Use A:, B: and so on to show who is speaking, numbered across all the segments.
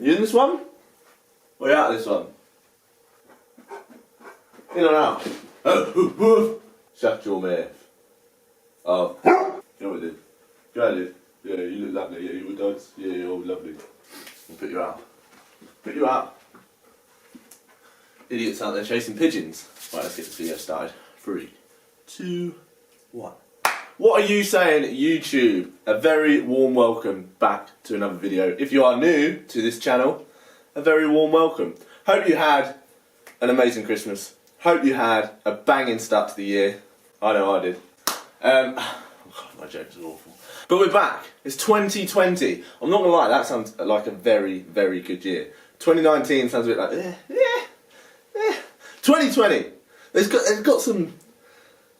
A: You in this one? Or are you out of this one? In or out? Shut your mouth. Oh. Go on, dude. Go on, dude. Yeah, you look lovely. Yeah, you were dogs. Yeah, you're all lovely. I'll put you out. Put you out. Idiots out there chasing pigeons. Right, let's get this video started. 3, 2, 1. What are you saying, YouTube? A very warm welcome back to another video. If you are new to this channel, a very warm welcome. Hope you had an amazing Christmas. Hope you had a banging start to the year. I know I did. God, my jokes are awful. But we're back. It's 2020. I'm not gonna lie, that sounds like a very, very good year. 2019 sounds a bit like 2020.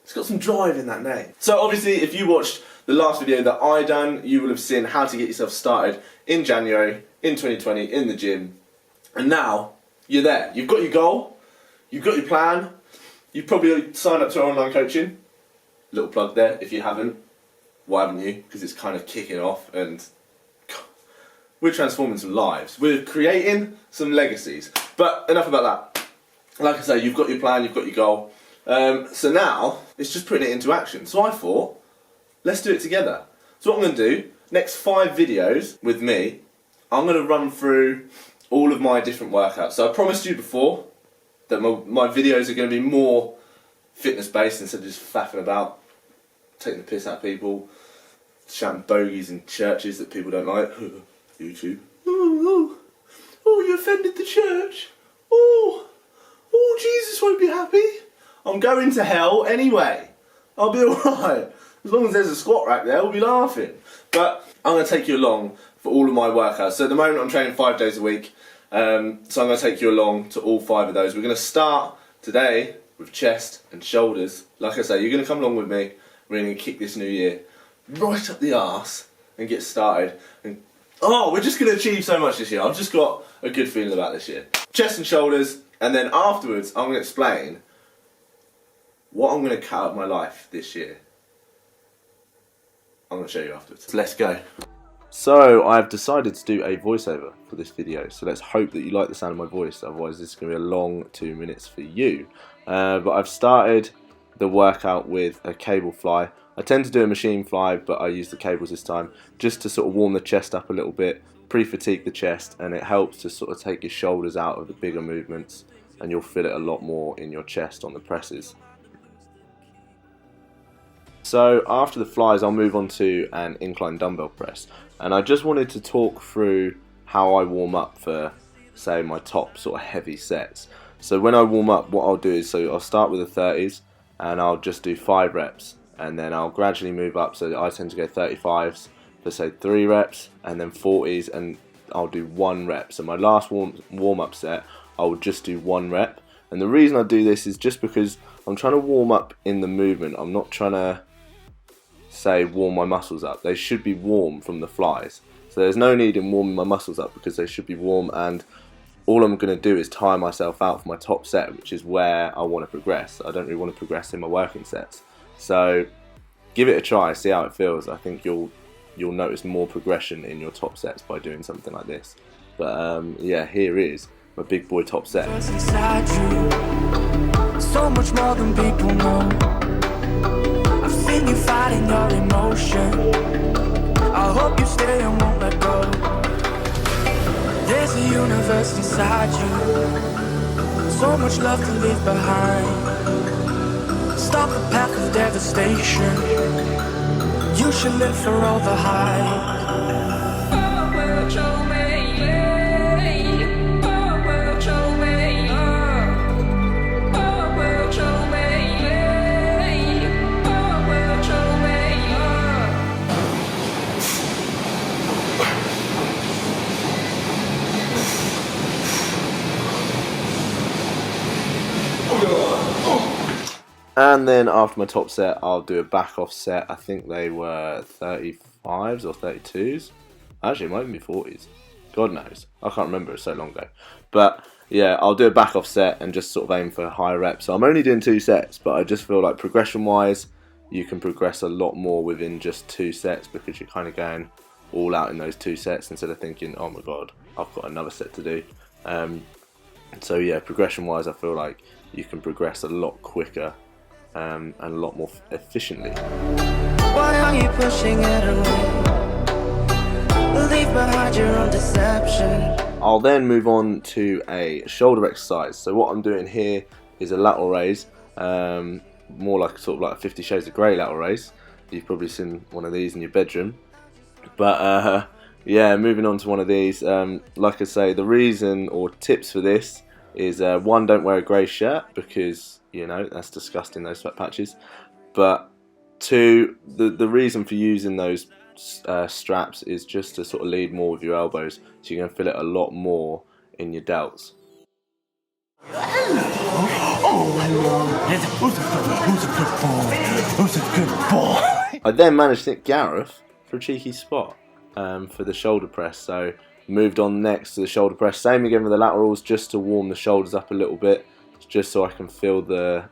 A: It's got some drive in that name. So obviously, if you watched the last video that I done, you will have seen how to get yourself started in January, in 2020, in the gym. And now, you're there. You've got your goal, you've got your plan, you've probably signed up to our online coaching. Little plug there, if you haven't. Why haven't you? Because it's kind of kicking off and we're transforming some lives. We're creating some legacies. But enough about that. Like I say, you've got your plan, you've got your goal. So now, it's just putting it into action. So I thought, let's do it together. So what I'm going to do, next 5 videos with me, I'm going to run through all of my different workouts. So I promised you before that my videos are going to be more fitness based instead of just faffing about, taking the piss out of people, shouting bogies in churches that people don't like. YouTube. Oh, you offended the church. Oh, Jesus won't be happy. I'm going to hell anyway. I'll be alright. As long as there's a squat rack there, we'll be laughing. But I'm going to take you along for all of my workouts. So at the moment I'm training 5 days a week. So I'm going to take you along to all 5 of those. We're going to start today with chest and shoulders. Like I say, you're going to come along with me. We're going to kick this new year right up the arse and get started. And we're just going to achieve so much this year. I've just got a good feeling about this year. Chest and shoulders, and then afterwards I'm going to explain what I'm going to cut out of my life this year. I'm going to show you afterwards. So let's go. So I've decided to do a voiceover for this video. So let's hope that you like the sound of my voice. Otherwise this is going to be a long 2 minutes for you. But I've started the workout with a cable fly. I tend to do a machine fly, but I use the cables this time just to sort of warm the chest up a little bit, pre-fatigue the chest, and it helps to sort of take your shoulders out of the bigger movements, and you'll feel it a lot more in your chest on the presses. So after the flies, I'll move on to an incline dumbbell press, and I just wanted to talk through how I warm up for, say, my top sort of heavy sets. So when I warm up, what I'll do is, so I'll start with the 30s, and I'll just do 5 reps, and then I'll gradually move up. So I tend to go 35s for say 3 reps, and then 40s, and I'll do 1 rep. So my last warm up set, I will just do 1 rep. And the reason I do this is just because I'm trying to warm up in the movement. I'm not trying to say warm my muscles up. They should be warm from the flies. So there's no need in warming my muscles up because they should be warm, and all I'm going to do is tire myself out for my top set, which is where I want to progress. I don't really want to progress in my working sets. So give it a try, see how it feels. I think you'll notice more progression in your top sets by doing something like this. But yeah, here is my big boy top set. So much more than people know. I've seen you fighting your emotion. I hope you stay and won't let go. There's a universe inside you, so much love to leave behind. Stop the path of devastation. You should live for all the hype. And then after my top set, I'll do a back off set. I think they were 35s or 32s. Actually, it might even be 40s. God knows. I can't remember, it's so long ago. But yeah, I'll do a back off set and just sort of aim for higher reps. So I'm only doing 2 sets, but I just feel like progression wise, you can progress a lot more within just 2 sets because you're kind of going all out in those 2 sets instead of thinking, oh my god, I've got another set to do. So yeah, progression wise, I feel like you can progress a lot quicker and a lot more efficiently.
B: Why are you pushing it away? Leave behind your own deception.
A: I'll then move on to a shoulder exercise. So what I'm doing here is a lateral raise, more like sort of like a 50 Shades of Grey lateral raise. You've probably seen one of these in your bedroom. But yeah, moving on to one of these. Like I say, the reason or tips for this is one, don't wear a grey shirt because you know that's disgusting, those sweat patches. But two, the reason for using those straps is just to sort of lead more with your elbows, so you're going to feel it a lot more in your delts. I then managed to hit Gareth for a cheeky spot for the shoulder press, so moved on next to the shoulder press. Same again with the laterals, just to warm the shoulders up a little bit, just so I can feel the,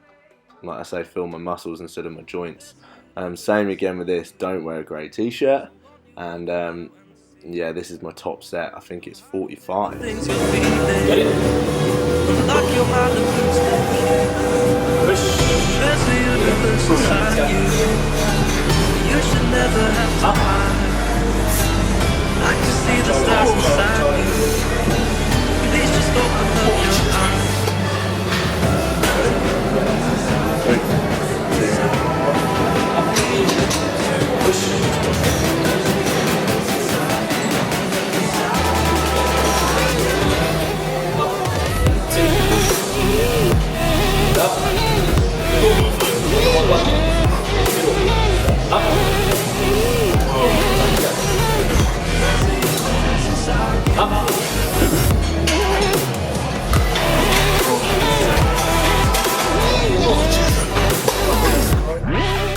A: like I say, feel my muscles instead of my joints. Same again with this, don't wear a grey t-shirt, and yeah, this is my top set. I think it's 45.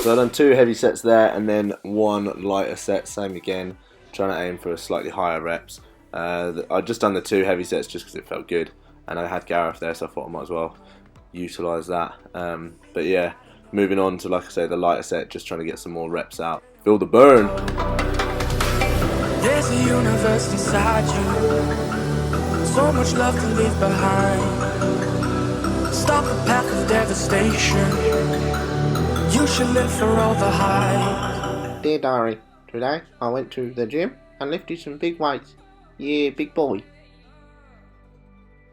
A: So I've done 2 heavy sets there and then 1 lighter set, same again, trying to aim for a slightly higher reps. I've just done the 2 heavy sets just because it felt good, and I had Gareth there, so I thought I might as well utilise that. But yeah, moving on to, like I say, the lighter set, just trying to get some more reps out. Feel the burn!
B: There's a universe inside you, so much love to leave behind. Stop the path of devastation. You should live for all the hype.
A: Dear diary, today I went to the gym and lifted some big weights. Yeah, big boy.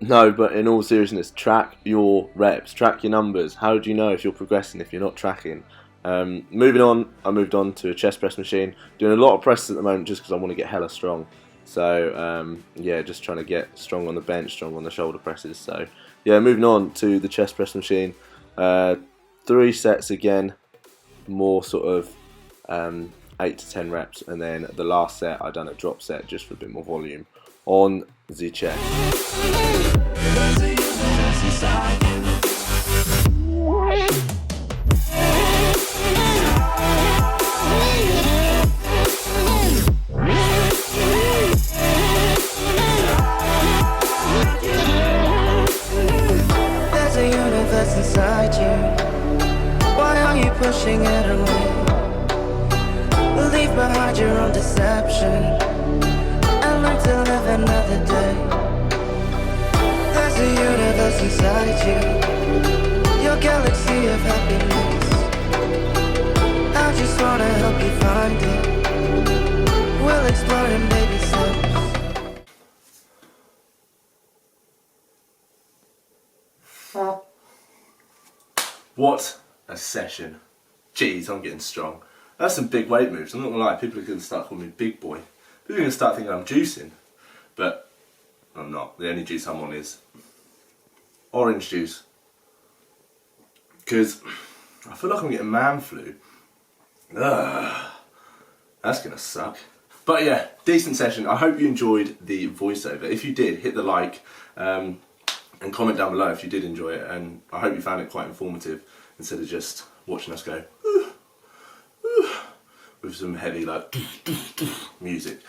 A: No, but in all seriousness, track your reps, track your numbers. How do you know if you're progressing if you're not tracking? Moving on, I moved on to a chest press machine. Doing a lot of presses at the moment just because I want to get hella strong. So yeah, just trying to get strong on the bench, strong on the shoulder presses. So yeah, moving on to the chest press machine. 3 sets again, more sort of 8 to 10 reps, and then the last set I done a drop set just for a bit more volume on the chest.
B: There's a universe inside you. Why are you pushing it away? Leave behind your own deception and learn to live another day. There's a universe inside you, your galaxy of happiness. I just wanna help you find it. We'll explore in baby steps.
A: What a session. Jeez, I'm getting strong. That's some big weight moves. I'm not gonna lie, people are gonna start calling me big boy. People are gonna start thinking I'm juicing. But I'm not. The only juice I'm on is orange juice. Because I feel like I'm getting man flu. Ugh, that's gonna suck. But yeah, decent session. I hope you enjoyed the voiceover. If you did, hit the like and comment down below if you did enjoy it. And I hope you found it quite informative instead of just watching us go with some heavy like music.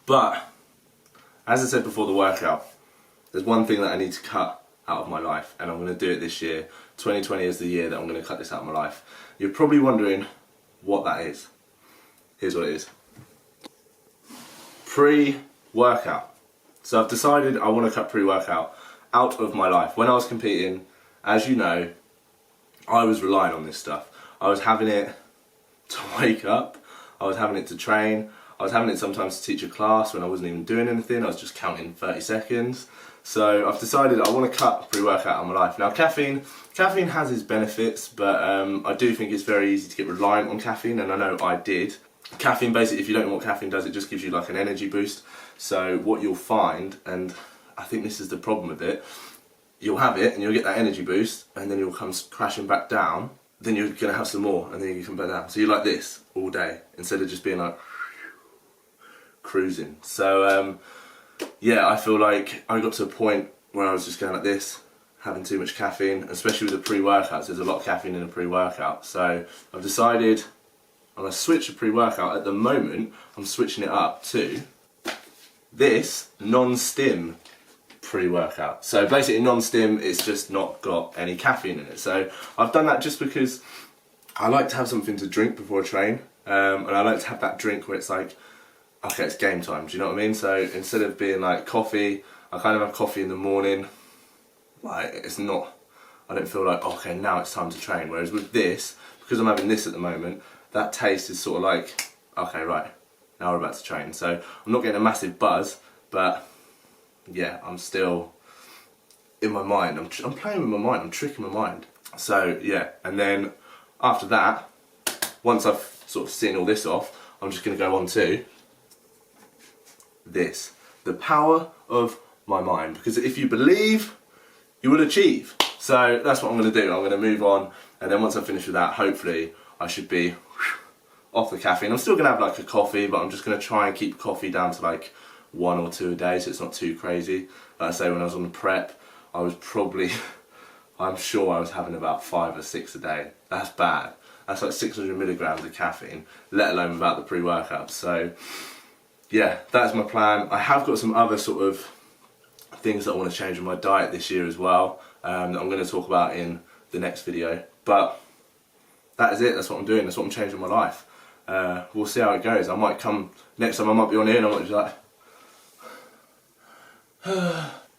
A: But as I said before the workout, there's one thing that I need to cut out of my life, and I'm going to do it this year. 2020 is the year that I'm going to cut this out of my life. You're probably wondering what that is. Here's what it is. Pre Workout. So I've decided I want to cut pre-workout out of my life. When I was competing, as you know, I was relying on this stuff. I was having it to wake up, I was having it to train, I was having it sometimes to teach a class when I wasn't even doing anything, I was just counting 30 seconds. So I've decided I want to cut pre-workout out of my life. Now caffeine has its benefits, but I do think it's very easy to get reliant on caffeine, and I know I did. Caffeine, basically, if you don't know what caffeine does, it just gives you like an energy boost. So what you'll find, and I think this is the problem with it, you'll have it and you'll get that energy boost, and then you'll come crashing back down, then you're going to have some more, and then you come back down. So you're like this all day, instead of just being like cruising. So yeah, I feel like I got to a point where I was just going like this, having too much caffeine, especially with the pre-workouts. There's a lot of caffeine in a pre-workout. So I've decided I'm going to switch the pre-workout. At the moment, I'm switching it up to this non-stim pre-workout. So basically non-stim, it's just not got any caffeine in it. So I've done that just because I like to have something to drink before I train, and I like to have that drink where it's like, okay, it's game time, do you know what I mean? So instead of being like coffee, I kind of have coffee in the morning. Like, it's not, I don't feel like, okay, now it's time to train. Whereas with this, because I'm having this at the moment, that taste is sort of like, okay, right, now we're about to train. So I'm not getting a massive buzz, but yeah, I'm still in my mind. I'm playing with my mind, I'm tricking my mind. So yeah, and then after that, once I've sort of seen all this off, I'm just going to go on to this, the power of my mind. Because if you believe, you will achieve. So that's what I'm going to do. I'm going to move on, and then once I finish with that, hopefully I should be off the caffeine. I'm still going to have like a coffee, but I'm just going to try and keep coffee down to like 1 or 2 a day, so it's not too crazy. Like I say, when I was on the prep, I was probably, I'm sure I was having about 5 or 6 a day. That's bad. That's like 600 milligrams of caffeine, let alone without the pre-workout. So yeah, that's my plan. I have got some other sort of things that I want to change in my diet this year as well, that I'm going to talk about in the next video. But that is it, that's what I'm doing, that's what I'm changing my life. We'll see how it goes. I might come, next time I might be on here and I might be like,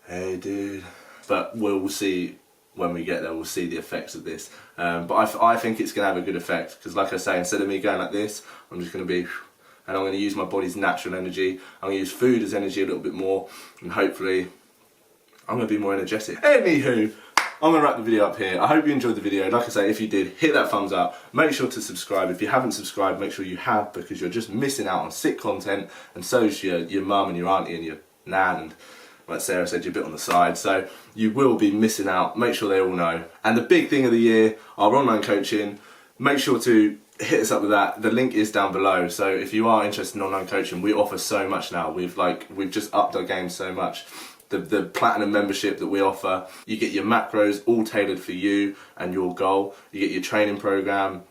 A: hey dude. But we'll see when we get there, we'll see the effects of this. But I think it's going to have a good effect, because like I say, instead of me going like this, I'm just going to be, and I'm going to use my body's natural energy. I'm going to use food as energy a little bit more, and hopefully I'm going to be more energetic. Anywho, I'm going to wrap the video up here. I hope you enjoyed the video. Like I say, if you did, hit that thumbs up. Make sure to subscribe. If you haven't subscribed, make sure you have, because you're just missing out on sick content, and so is your mum and your auntie and your nan, and like Sarah said, you're a bit on the side, so you will be missing out. Make sure they all know. And the big thing of the year, our online coaching. Make sure to hit us up with that. The link is down below. So if you are interested in online coaching, we offer so much now. We've just upped our game so much. The platinum membership that we offer, you get your macros all tailored for you and your goal. You get your training program,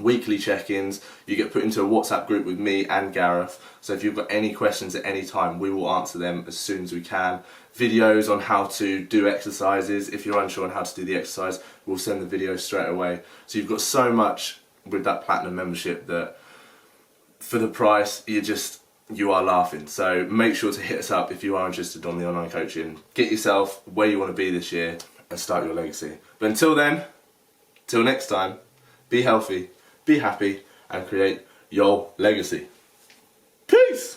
A: weekly check-ins, you get put into a WhatsApp group with me and Gareth, so if you've got any questions at any time, we will answer them as soon as we can. Videos on how to do exercises. If you're unsure on how to do the exercise, we'll send the video straight away. So you've got so much with that platinum membership that for the price, you are laughing. So make sure to hit us up if you are interested on the online coaching. Get yourself where you want to be this year and start your legacy. But until then, till next time, be healthy, be happy, and create your legacy. Peace!